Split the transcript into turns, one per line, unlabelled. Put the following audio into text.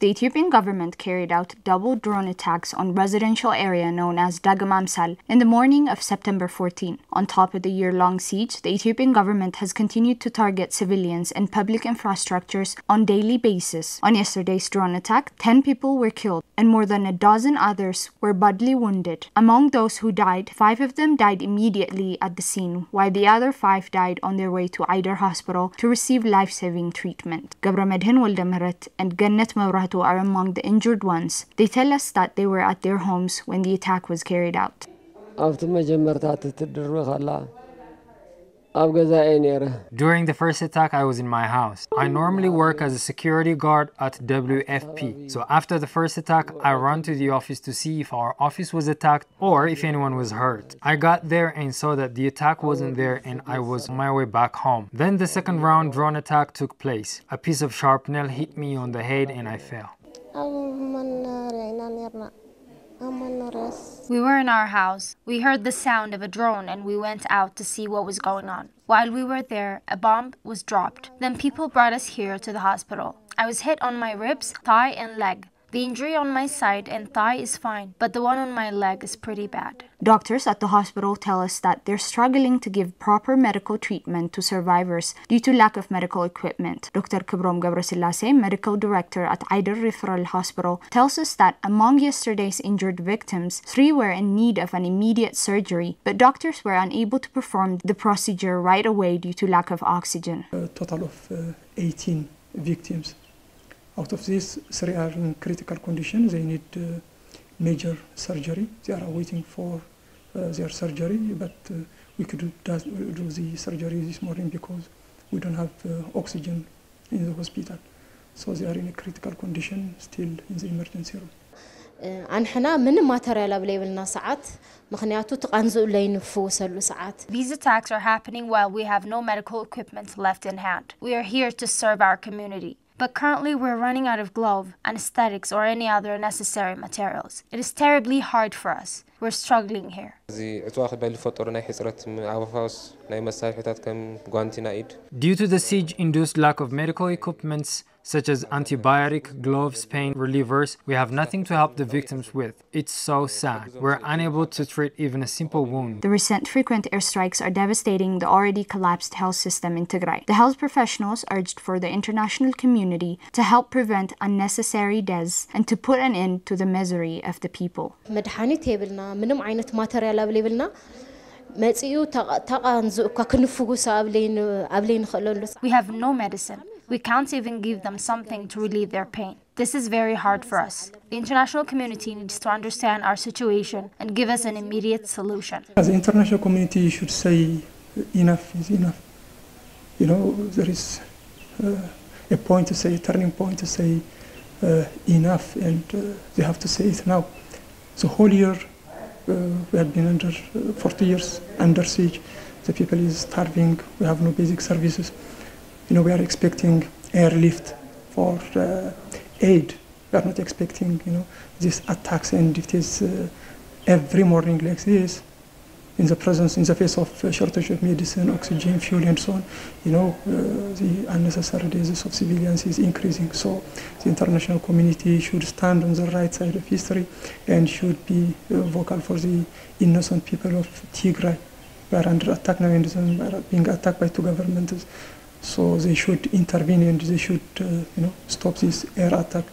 The Ethiopian government carried out double drone attacks on residential area known as Dagam Amsal in the morning of September 14. On top of the year-long siege, the Ethiopian government has continued to target civilians and public infrastructures on daily basis. On yesterday's drone attack, 10 people were killed and more than a dozen others were badly wounded. Among those who died, 5 of them died immediately at the scene, while the other 5 died on their way to Aidar Hospital to receive life-saving treatment. Gabramedhin Woldemeret and Gannet Mawrat are among the injured ones. They tell us that they were at their homes when the attack was carried out.
During the first attack, I was in my house. I normally work as a security guard at WFP. So after the first attack, I ran to the office to see if our office was attacked or if anyone was hurt. I got there and saw that the attack wasn't there and I was on my way back home. Then the second round drone attack took place. A piece of sharp nail hit me on the head and I fell.
We were in our house. We heard the sound of a drone and we went out to see what was going on. While we were there, a bomb was dropped. Then people brought us here to the hospital. I was hit on my ribs, thigh and leg. The injury on my side and thigh is fine, but the one on my leg is pretty bad.
Doctors at the hospital tell us that they're struggling to give proper medical treatment to survivors due to lack of medical equipment. Dr. Kibrom Gabrasillace, medical director at Aidar Referral Hospital, tells us that among yesterday's injured victims, 3 were in need of an immediate surgery, but doctors were unable to perform the procedure right away due to lack of oxygen.
A total of 18 victims. Out of these, 3 are in critical condition. They need major surgery. They are waiting for their surgery, but we could do the surgery this morning because we don't have oxygen in the hospital. So they are in a critical condition, still in the emergency room.
These attacks are happening while we have no medical equipment left in hand. We are here to serve our community. But currently we're running out of glove, anesthetics, or any other necessary materials. It is terribly hard for us. We're struggling here.
Due to the siege-induced lack of medical equipments, such as antibiotic, gloves, pain relievers, we have nothing to help the victims with. It's so sad. We're unable to treat even a simple wound.
The recent frequent airstrikes are devastating the already collapsed health system in Tigray. The health professionals urged for the international community to help prevent unnecessary deaths and to put an end to the misery of the people.
We have no medicine. We can't even give them something to relieve their pain. This is very hard for us. The international community needs to understand our situation and give us an immediate solution.
As the international community should say, enough is enough. You know, there is a point to say, a turning point to say enough, and they have to say it now. The whole year we have been under 40 years under siege. The people is starving. We have no basic services. You know, we are expecting airlift for aid. We are not expecting, you know, these attacks, and if it is every morning like this, in the face of shortage of medicine, oxygen, fuel, and so on, you know, the unnecessary deaths of civilians is increasing. So the international community should stand on the right side of history and should be vocal for the innocent people of Tigray. We are under attack now and we are being attacked by 2 governments. So they should intervene and they should, you know, stop this air attack.